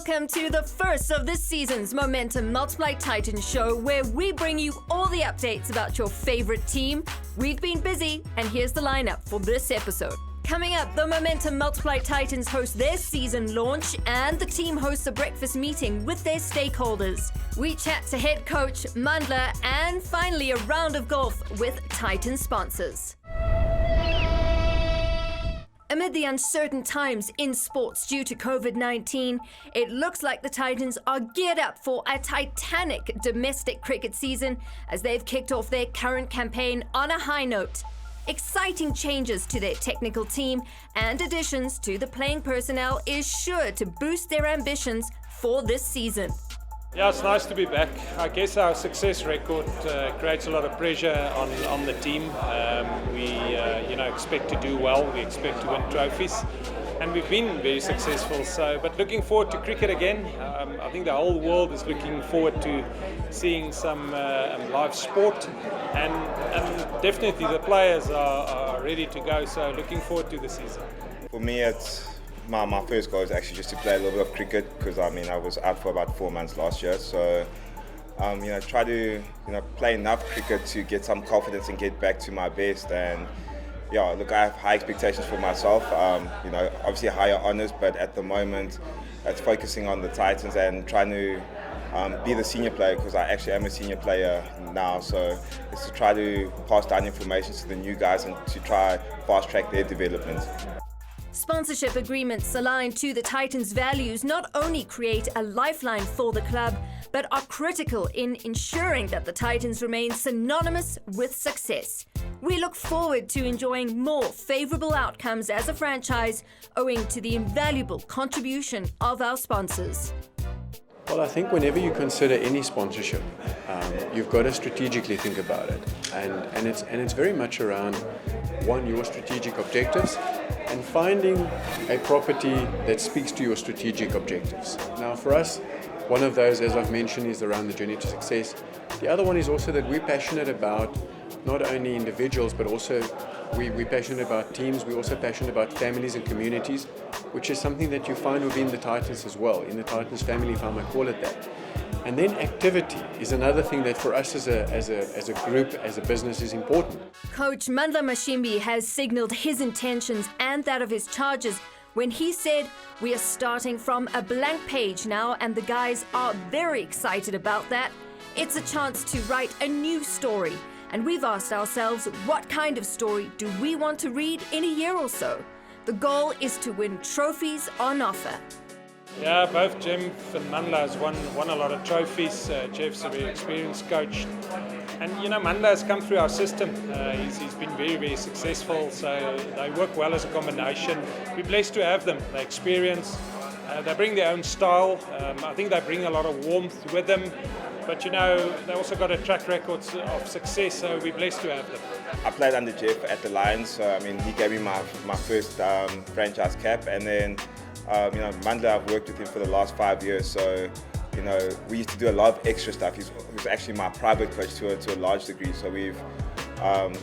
Welcome to the first of this season's Momentum Multiply Titans show, where we bring you all the updates about your favorite team. We've been busy, and here's the lineup for this episode. Coming up, the Momentum Multiply Titans host their season launch, and the team hosts a breakfast meeting with their stakeholders. We chat to head coach Mandla, and finally a round of golf with Titan sponsors. Amid the uncertain times in sports due to COVID-19, it looks like the Titans are geared up for a titanic domestic cricket season as they've kicked off their current campaign on a high note. Exciting changes to their technical team and additions to the playing personnel is sure to boost their ambitions for this season. Yeah, it's nice to be back. I guess our success record creates a lot of pressure on the team. We expect to do well. We expect to win trophies, and we've been very successful. But looking forward to cricket again. I think the whole world is looking forward to seeing some live sport, and definitely the players are ready to go. So looking forward to the season. For me, it's my first goal is actually just to play a little bit of cricket, because I was out for about 4 months last year. So try to play enough cricket to get some confidence and get back to my best. And I have high expectations for myself. Obviously higher honours, but at the moment it's focusing on the Titans and trying to be the senior player, because I actually am a senior player now. So it's to try to pass down information to the new guys and to try fast track their development. Sponsorship agreements aligned to the Titans' values not only create a lifeline for the club, but are critical in ensuring that the Titans remain synonymous with success. We look forward to enjoying more favourable outcomes as a franchise, owing to the invaluable contribution of our sponsors. Well, I think whenever you consider any sponsorship, you've got to strategically think about it, and it's very much around your strategic objectives and finding a property that speaks to your strategic objectives. Now, for us, one of those, as I've mentioned, is around the journey to success. The other one is also that we're passionate about not only individuals, but also we're passionate about teams. We're also passionate about families and communities, which is something that you find within the Titans as well, in the Titans family, if I might call it that. And then activity is another thing that for us as a group, as a business, is important. Coach Mandla Mashimbi has signalled his intentions and that of his charges when he said, "We are starting from a blank page now, and the guys are very excited about that. It's a chance to write a new story. And we've asked ourselves, what kind of story do we want to read in a year or so? The goal is to win trophies on offer." Yeah, both Jeff and Mandla has won a lot of trophies. Jeff's a very experienced coach. And Mandla has come through our system. He's been very, very successful, so they work well as a combination. We're blessed to have them. They experience, they bring their own style. I think they bring a lot of warmth with them. But they also got a track record of success, so we're blessed to have them. I played under Jeff at the Lions, so he gave me my first franchise cap, and then Mandla, I've worked with him for the last 5 years, so we used to do a lot of extra stuff. He was actually my private coach to a large degree, so we've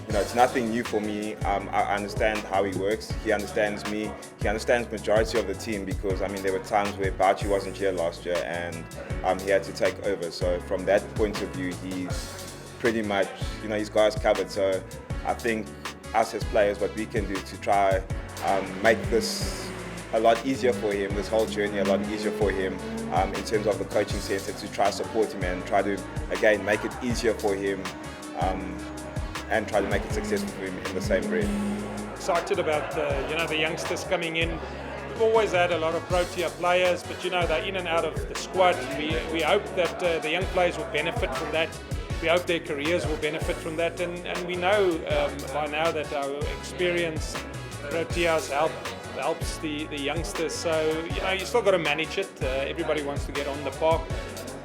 it's nothing new for me. I understand how he works. He understands me. He understands majority of the team, because there were times where Bouchy wasn't here last year and he had to take over. So from that point of view, he's pretty much he's got us covered. So I think us as players, what we can do to try make this a lot easier for him, this whole journey a lot easier for him in terms of the coaching sense, and to try to support him and try to again make it easier for him. And try to make it successful for him in the same breath. Excited about the youngsters coming in. We've always had a lot of Protea players, but they're in and out of the squad. We hope that the young players will benefit from that. We hope their careers will benefit from that, and we know by now that our experienced Proteas helps the youngsters. So you still got to manage it. Everybody wants to get on the park.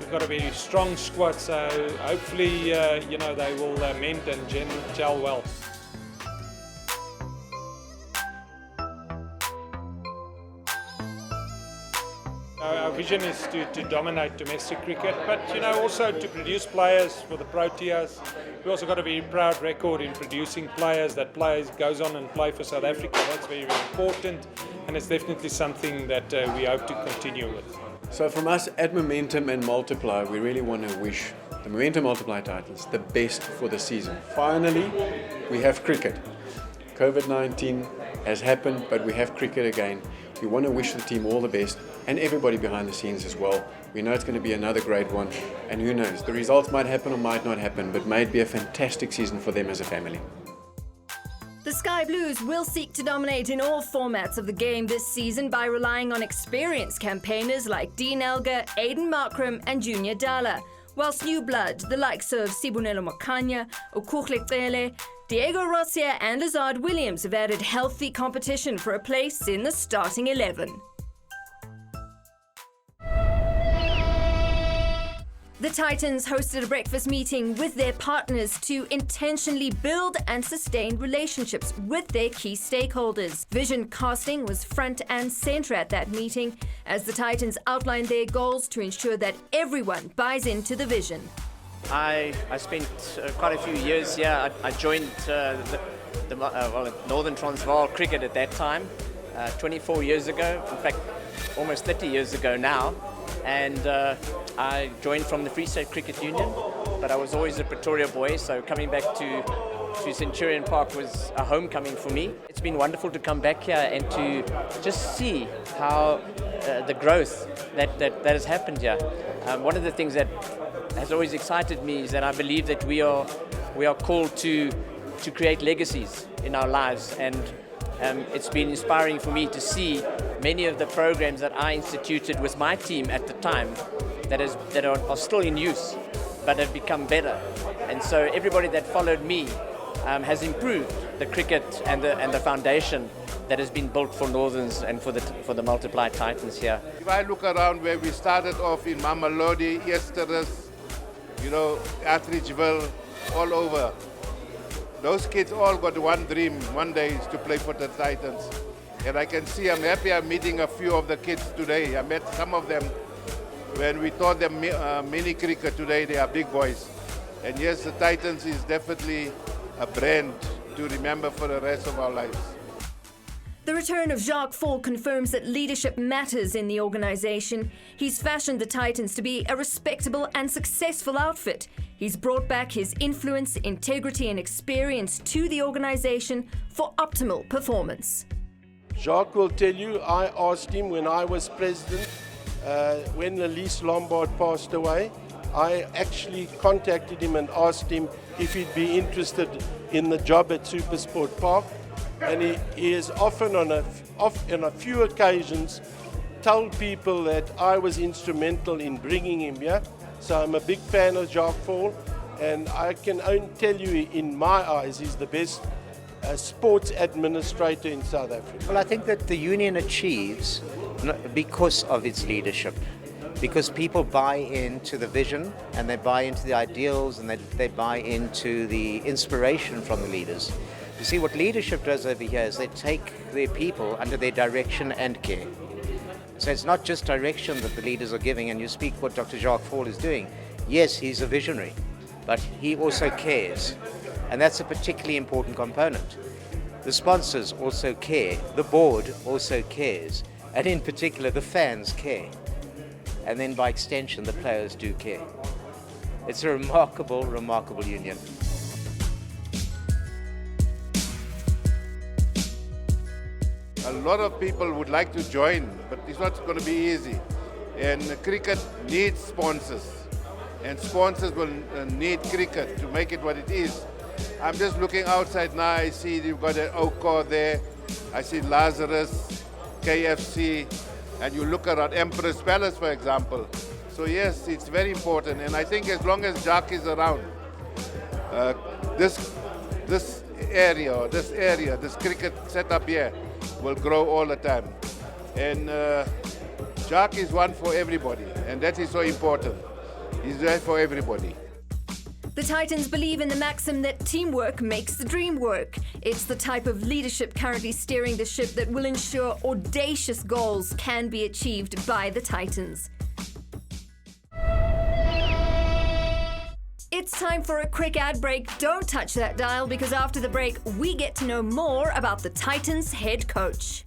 We've got a very strong squad, so hopefully they will mend and gel well. Our vision is to dominate domestic cricket, but also to produce players for the Proteas. We also got a very proud record in producing players that goes on and play for South Africa. That's very, very important, and it's definitely something that we hope to continue with. So from us at Momentum and Multiply, we really want to wish the Momentum Multiply Titans the best for the season. Finally, we have cricket. COVID-19 has happened, but we have cricket again. We want to wish the team all the best and everybody behind the scenes as well. We know it's going to be another great one, and who knows, the results might happen or might not happen, but may it be a fantastic season for them as a family. The Sky Blues will seek to dominate in all formats of the game this season by relying on experienced campaigners like Dean Elgar, Aiden Markram and Junior Dala, whilst new blood, the likes of Sibonelo Makanya, Okuhle Cele, Diego Rossier and Azad Williams have added healthy competition for a place in the starting 11. The Titans hosted a breakfast meeting with their partners to intentionally build and sustain relationships with their key stakeholders. Vision casting was front and center at that meeting as the Titans outlined their goals to ensure that everyone buys into the vision. I spent quite a few years here. I joined Northern Transvaal cricket at that time, 24 years ago, in fact almost 30 years ago now. And I joined from the Free State Cricket Union, but I was always a Pretoria boy, so coming back to Centurion Park was a homecoming for me. It's been wonderful to come back here and to just see how the growth that has happened here. One of the things that has always excited me is that I believe that we are called to create legacies in our lives, and it's been inspiring for me to see many of the programs that I instituted with my team at the time that are still in use but have become better. And so everybody that followed me has improved the cricket and the foundation that has been built for Northerns and for the Multiply Titans here. If I look around where we started off in Mamelodi, Esterus, Atteridgeville, all over, those kids all got one dream one day is to play for the Titans. And I can see, I'm happy I'm meeting a few of the kids today. I met some of them when we taught them mini cricket. Today they are big boys. And yes, the Titans is definitely a brand to remember for the rest of our lives. The return of Jacques Fall confirms that leadership matters in the organisation. He's fashioned the Titans to be a respectable and successful outfit. He's brought back his influence, integrity and experience to the organisation for optimal performance. Jacques will tell you, I asked him when I was president, when Elise Lombard passed away, I actually contacted him and asked him if he'd be interested in the job at Supersport Park. And he has often on a few occasions told people that I was instrumental in bringing him here. So I'm a big fan of Jacques Fall, and I can only tell you, in my eyes, he's the best sports administrator in South Africa. Well, I think that the union achieves because of its leadership, because people buy into the vision and they buy into the ideals and they buy into the inspiration from the leaders. You see, what leadership does over here is they take their people under their direction and care. So it's not just direction that the leaders are giving, and you speak what Dr. Jacques Fall is doing. Yes, he's a visionary, but he also cares. And that's a particularly important component. The sponsors also care, the board also cares, and in particular the fans care. And then by extension the players do care. It's a remarkable, remarkable union. A lot of people would like to join, but it's not going to be easy. And cricket needs sponsors, and sponsors will need cricket to make it what it is. I'm just looking outside now, I see you've got an Okor there, I see Lazarus, KFC, and you look around Empress Palace, for example. So yes, it's very important, and I think as long as Jacques is around, this area, this cricket setup here will grow all the time. And Jacques is one for everybody, and that is so important. He's there for everybody. The Titans believe in the maxim that teamwork makes the dream work. It's the type of leadership currently steering the ship that will ensure audacious goals can be achieved by the Titans. It's time for a quick ad break. Don't touch that dial, because after the break, we get to know more about the Titans head coach.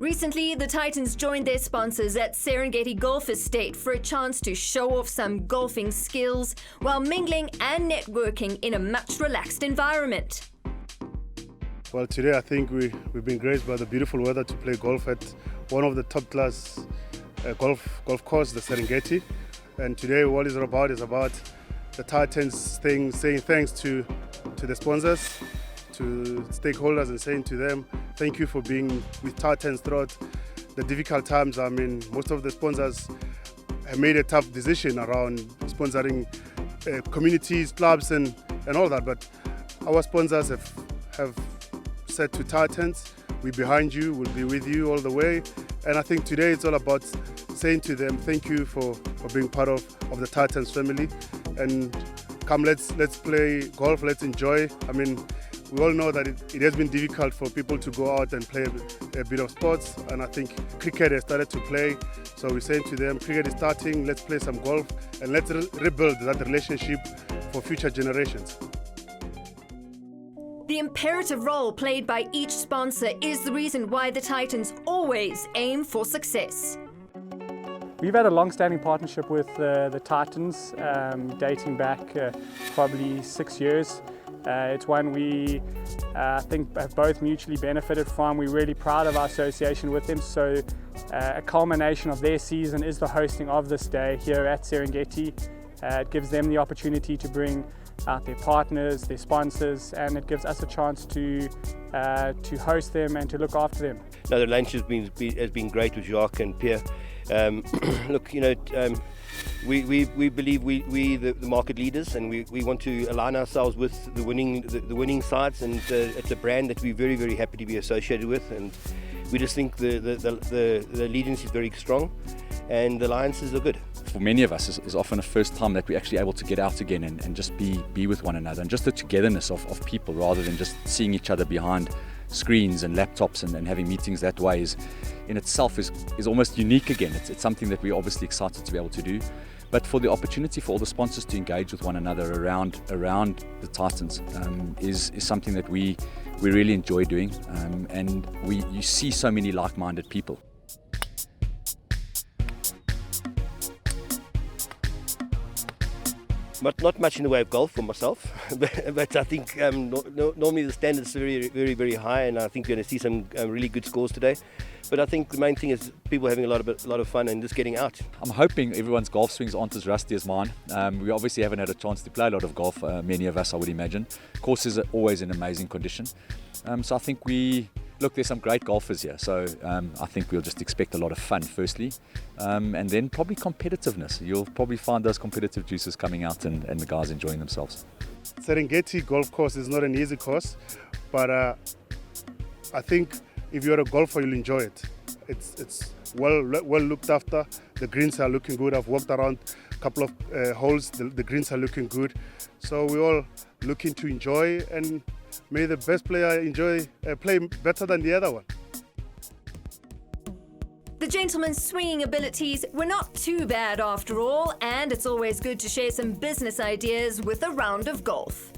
Recently, the Titans joined their sponsors at Serengeti Golf Estate for a chance to show off some golfing skills while mingling and networking in a much relaxed environment. Well, today I think we've been graced by the beautiful weather to play golf at one of the top class golf course, the Serengeti. And today what it's about is about the Titans thing, saying thanks to the sponsors, to stakeholders, and saying to them, thank you for being with Titans throughout the difficult times. I mean, most of the sponsors have made a tough decision around sponsoring communities, clubs and all that, but our sponsors have said to Titans, we're behind you, we'll be with you all the way. And I think today it's all about saying to them, thank you for being part of the Titans family. And come, let's play golf, let's enjoy. I mean, we all know that it has been difficult for people to go out and play a bit of sports, and I think cricket has started to play. So we're saying to them, cricket is starting, let's play some golf, and let's rebuild that relationship for future generations. The imperative role played by each sponsor is the reason why the Titans always aim for success. We've had a long-standing partnership with the Titans, dating back probably 6 years. It's one we think have both mutually benefited from. We're really proud of our association with them. So a culmination of their season is the hosting of this day here at Serengeti. It gives them the opportunity to bring out their partners, their sponsors, and it gives us a chance to host them and to look after them. No, the lunch has been great with Jacques and Pierre. Look, you know, we believe we the market leaders, and we want to align ourselves with the winning sides, and it's a brand that we're very, very happy to be associated with, and we just think the allegiance is very strong and the alliances are good. For many of us, is often a first time that we're actually able to get out again and just be with one another, and just the togetherness of people rather than just seeing each other behind screens and laptops and having meetings that way is in itself is almost unique again. It's something that we're obviously excited to be able to do. But for the opportunity for all the sponsors to engage with one another around the Titans is something that we really enjoy doing, and you see so many like-minded people. Not much in the way of golf for myself, but I think normally the standards are very, very, very high, and I think we're going to see some really good scores today. But I think the main thing is people having a lot of fun and just getting out. I'm hoping everyone's golf swings aren't as rusty as mine. We obviously haven't had a chance to play a lot of golf, many of us I would imagine. Courses are always in amazing condition. So I think there's some great golfers here, so I think we'll just expect a lot of fun firstly, and then probably competitiveness. You'll probably find those competitive juices coming out and the guys enjoying themselves. Serengeti golf course is not an easy course, but I think if you're a golfer, you'll enjoy it. It's well looked after. The greens are looking good. I've walked around a couple of holes. The greens are looking good. So we're all looking to enjoy, and may the best player play better than the other one. The gentlemen's swinging abilities were not too bad after all, and it's always good to share some business ideas with a round of golf.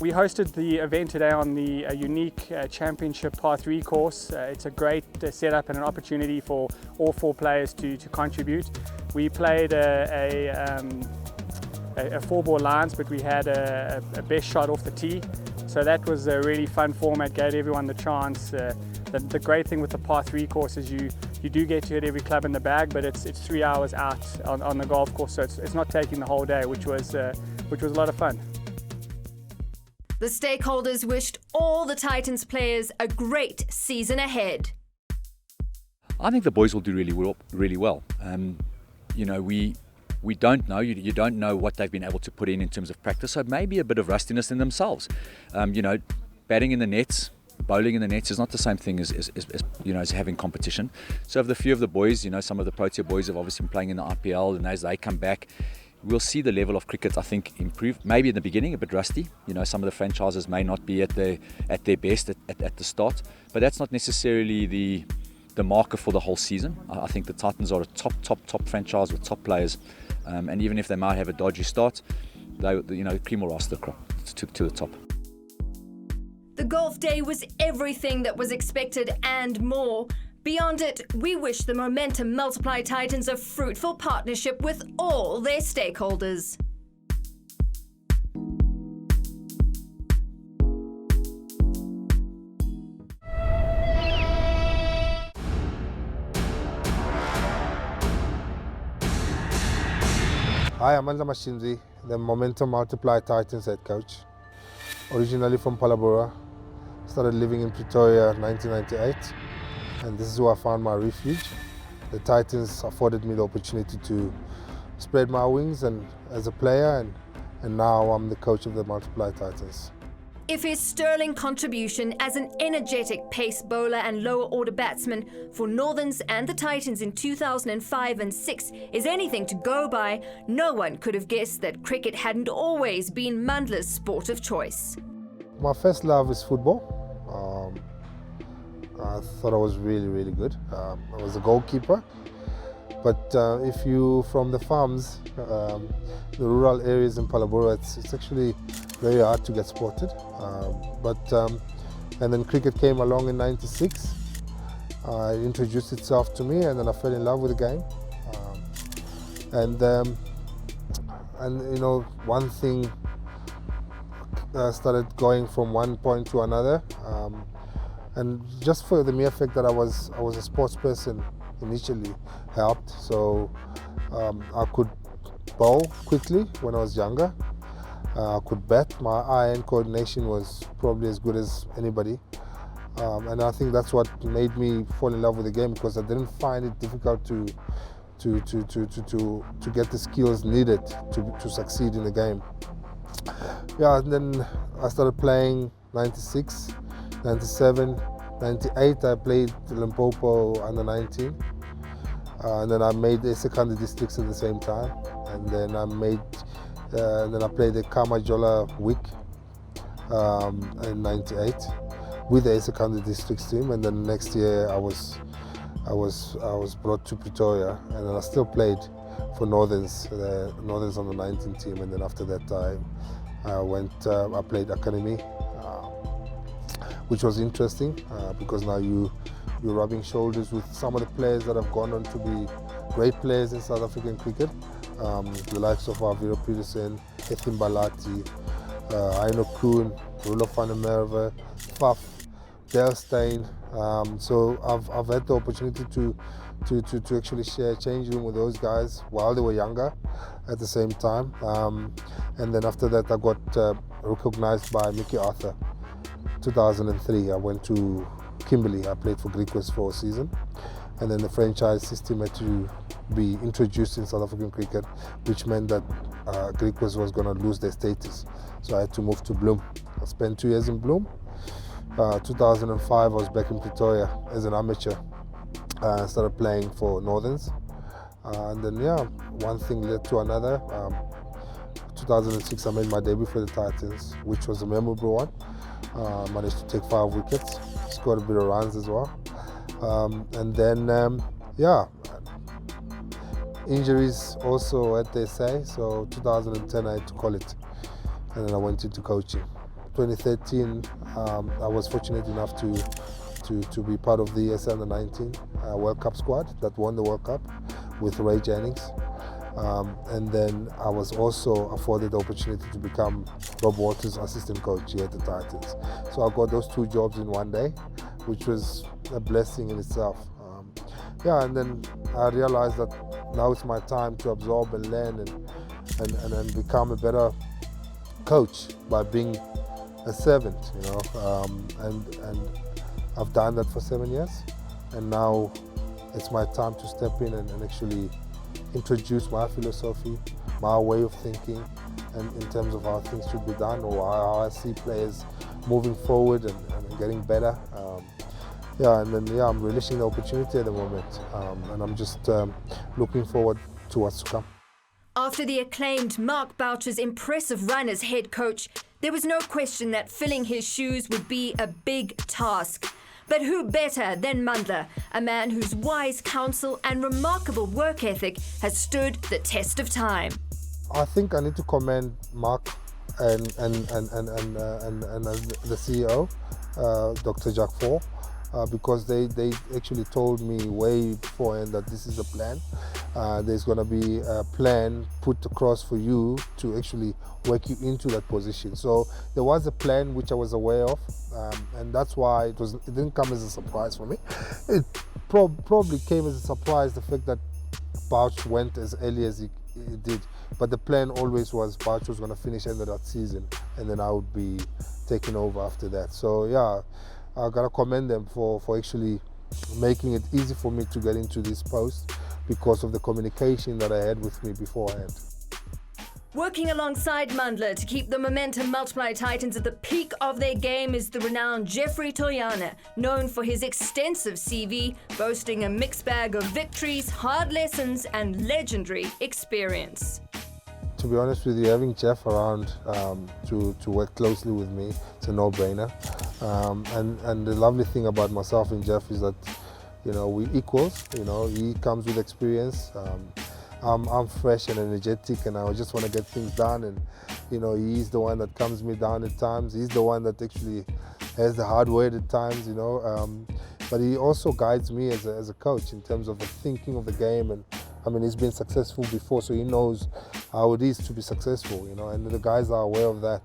We hosted the event today on the unique championship par 3 course. It's a great setup and an opportunity for all 4 players to contribute. We played a 4-ball lines, but we had a best shot off the tee. So that was a really fun format, gave everyone the chance. The great thing with the par 3 course is you do get to hit every club in the bag, but it's 3 hours out on the golf course, so it's not taking the whole day, which was a lot of fun. The stakeholders wished all the Titans players a great season ahead. I think the boys will do really well. You know, we don't know. You don't know what they've been able to put in terms of practice. So maybe a bit of rustiness in themselves. You know, batting in the nets, bowling in the nets is not the same thing as having competition. So of the few of the boys, you know, some of the Protea boys have obviously been playing in the IPL, and as they come back, we'll see the level of cricket, I think, improve. Maybe in the beginning a bit rusty. You know, some of the franchises may not be at their best at the start, but that's not necessarily the marker for the whole season. I think the Titans are a top franchise with top players, and even if they might have a dodgy start, cream will rise to the crop to the top. The The golf day was everything that was expected and more. Beyond it, we wish the Momentum Multiply Titans a fruitful partnership with all their stakeholders. Hi, I'm Anza Mashinzi, the Momentum Multiply Titans head coach. Originally from Palabora, started living in Pretoria in 1998, and this is where I found my refuge. The Titans afforded me the opportunity to spread my wings and as a player, and now I'm the coach of the Multiply Titans. If his sterling contribution as an energetic pace bowler and lower order batsman for Northerns and the Titans in 2005 and 6 is anything to go by, no one could have guessed that cricket hadn't always been Mandla's sport of choice. My first love is football. I thought I was really good. I was a goalkeeper. But if you from the farms, the rural areas in Palabora, it's actually very hard to get spotted. And then cricket came along in '96. It introduced itself to me, and then I fell in love with the game. And you know, one thing started going from one point to another. And just for the mere fact that I was a sports person initially helped. So I could bowl quickly when I was younger. I could bat. My eye-hand coordination was probably as good as anybody. And I think that's what made me fall in love with the game, because I didn't find it difficult to get the skills needed to succeed in the game. Yeah, and then I started playing 96, 97, 98 I played Limpopo under 19. And then I made the secondary districts at the same time. And then I played the Kamajola week in 98 with the secondary districts team. And then next year I was brought to Pretoria, and then I still played for Northerns, the Northerns on the 19 team. And then after that I played academy, which was interesting because now you're rubbing shoulders with some of the players that have gone on to be great players in South African cricket. The likes of Aviro Peterson, Ethin Balati, Aino Kuhn, Rulo van der Merwe, Faf, Dale Steyn. So I've had the opportunity to actually share a change room with those guys while they were younger at the same time. And then after that I got recognized by Mickey Arthur. 2003 I went to Kimberley. I played for Griquas for a season, and then the franchise system had to be introduced in South African cricket, which meant that Griquas was going to lose their status. So I had to move to Bloem. I spent 2 years in Bloem. 2005 I was back in Pretoria as an amateur. I started playing for Northerns, and then one thing led to another. 2006 I made my debut for the Titans, which was a memorable one. Managed to take 5 wickets, scored a bit of runs as well. And then, injuries also had their say. So 2010 I had to call it, and then I went into coaching. 2013 I was fortunate enough to be part of the SA Under-19 World Cup squad that won the World Cup with Ray Jennings. And then I was also afforded the opportunity to become Rob Walters' assistant coach here at the Titans. So I got those 2 jobs in one day, which was a blessing in itself. And then I realized that now it's my time to absorb and learn and become a better coach by being a servant, you know. And I've done that for 7 years, and now it's my time to step in and actually introduce my philosophy, my way of thinking, and in terms of how things should be done, or how I see players moving forward and getting better. I'm relishing the opportunity at the moment, and I'm just looking forward to what's to come. After the acclaimed Mark Boucher's impressive run as head coach, there was no question that filling his shoes would be a big task. But who better than Mandla, a man whose wise counsel and remarkable work ethic has stood the test of time? I think I need to commend Mark and the CEO Dr. Jack Four, because they actually told me way beforehand that this is the plan. There's going to be a plan put across for you to actually work you into that position. So there was a plan which I was aware of, and that's why it didn't come as a surprise for me. It probably came as a surprise, the fact that Bouch went as early as he did. But the plan always was Bouch was going to finish end of that season, and then I would be taking over after that. So yeah, I gotta commend them for actually making it easy for me to get into this post because of the communication that I had with me beforehand. Working alongside Mandla to keep the Momentum Multiply Titans at the peak of their game is the renowned Jeffrey Toyana, known for his extensive CV, boasting a mixed bag of victories, hard lessons, and legendary experience. To be honest with you, having Jeff around to work closely with me, it's a no-brainer. And the lovely thing about myself and Jeff is that, you know, we equals. You know, he comes with experience. I'm fresh and energetic, and I just want to get things done. And you know, he's the one that calms me down at times. He's the one that actually has the hard word at times. You know, but he also guides me as a coach in terms of the thinking of the game. And I mean, he's been successful before, so he knows how it is to be successful. You know, and the guys are aware of that.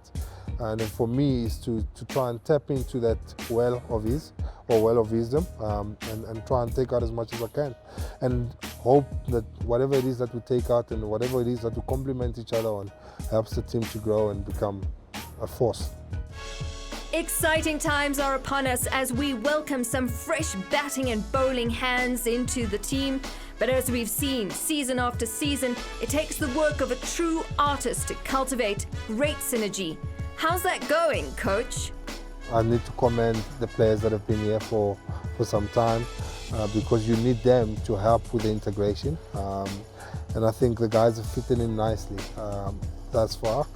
And for me, is to try and tap into that well of his, or well of wisdom, and try and take out as much as I can, and hope that whatever it is that we take out and whatever it is that we complement each other on helps the team to grow and become a force. Exciting times are upon us as we welcome some fresh batting and bowling hands into the team. But as we've seen season after season, it takes the work of a true artist to cultivate great synergy. How's that going, Coach? I need to commend the players that have been here for some time, because you need them to help with the integration. And I think the guys are fitting in nicely thus far.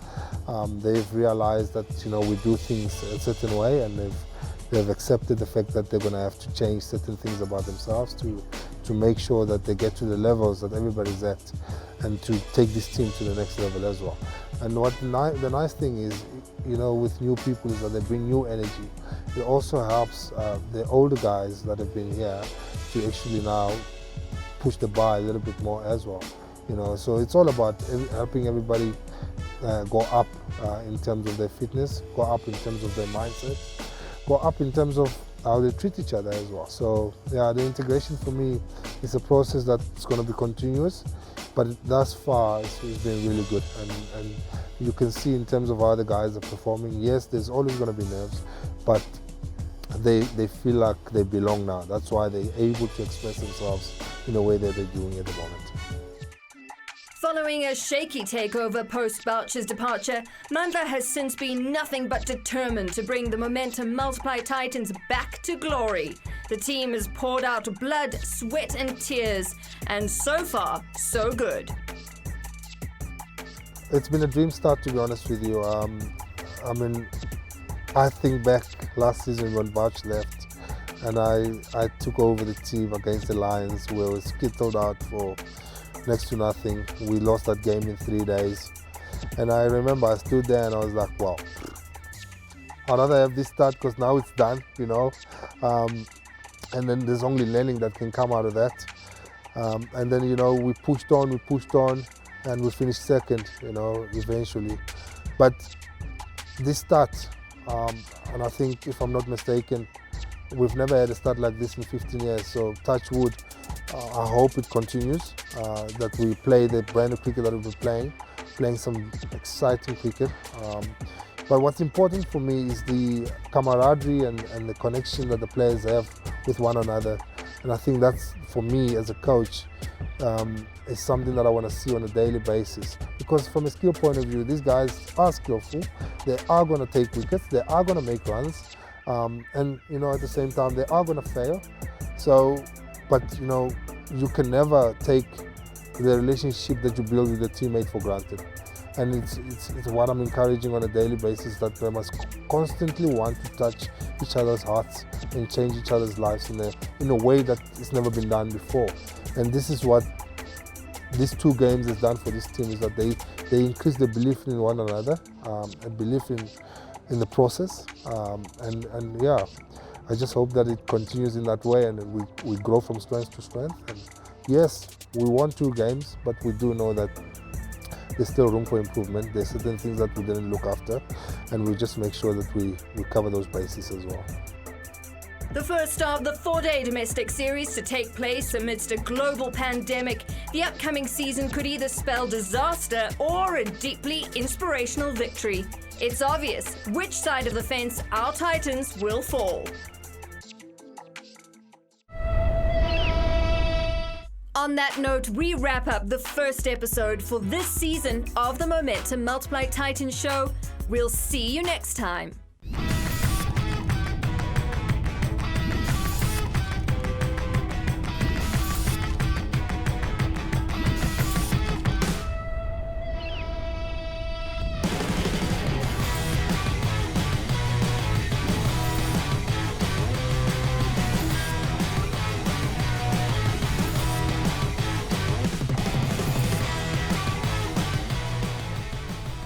They've realized that, you know, we do things a certain way, and they've accepted the fact that they're going to have to change certain things about themselves to make sure that they get to the levels that everybody's at, and to take this team to the next level as well. And what the nice thing is, you know, with new people is that they bring new energy. It also helps the older guys that have been here to actually now push the bar a little bit more as well. You know, so it's all about helping everybody go up in terms of their fitness, go up in terms of their mindset, go up in terms of how they treat each other as well. So yeah, the integration for me is a process that's going to be continuous, but thus far it's been really good, and you can see in terms of how the guys are performing. Yes, there's always going to be nerves, but they feel like they belong now. That's why they're able to express themselves in the way that they're doing at the moment. Following a shaky takeover post-Bouch's departure, Mandla has since been nothing but determined to bring the Momentum Multiply Titans back to glory. The team has poured out blood, sweat and tears, and so far, so good. It's been a dream start, to be honest with you. I mean, I think back last season when Bouch left, and I took over the team against the Lions, where we skittled out for next to nothing. We lost that game in 3 days, and I remember I stood there and I was like, wow, I'd rather have this start, because now it's done, you know, and then there's only learning that can come out of that. And then, you know, we pushed on, and we finished second, you know, eventually. But this start, and I think, if I'm not mistaken, we've never had a start like this in 15 years, so touch wood. I hope it continues, that we play the brand of cricket that we've been playing some exciting cricket. But what's important for me is the camaraderie and the connection that the players have with one another. And I think that's, for me as a coach, is something that I want to see on a daily basis. Because from a skill point of view, these guys are skillful. They are going to take wickets. They are going to make runs. And, you know, at the same time, they are going to fail. So, but, you know, you can never take the relationship that you build with a teammate for granted. And it's what I'm encouraging on a daily basis, that they must constantly want to touch each other's hearts and change each other's lives in a way that it's never been done before. And this is what these 2 games has done for this team, is that they increase the belief in one another, a belief in the process. And yeah, I just hope that it continues in that way and we grow from strength to strength. And yes, we won 2 games, but we do know that there's still room for improvement. There's certain things that we didn't look after, and we'll just make sure that we cover those bases as well. The first of the 4-day domestic series to take place amidst a global pandemic, the upcoming season could either spell disaster or a deeply inspirational victory. It's obvious which side of the fence our Titans will fall. On that note, we wrap up the first episode for this season of the Momentum Multiply Titans show. We'll see you next time.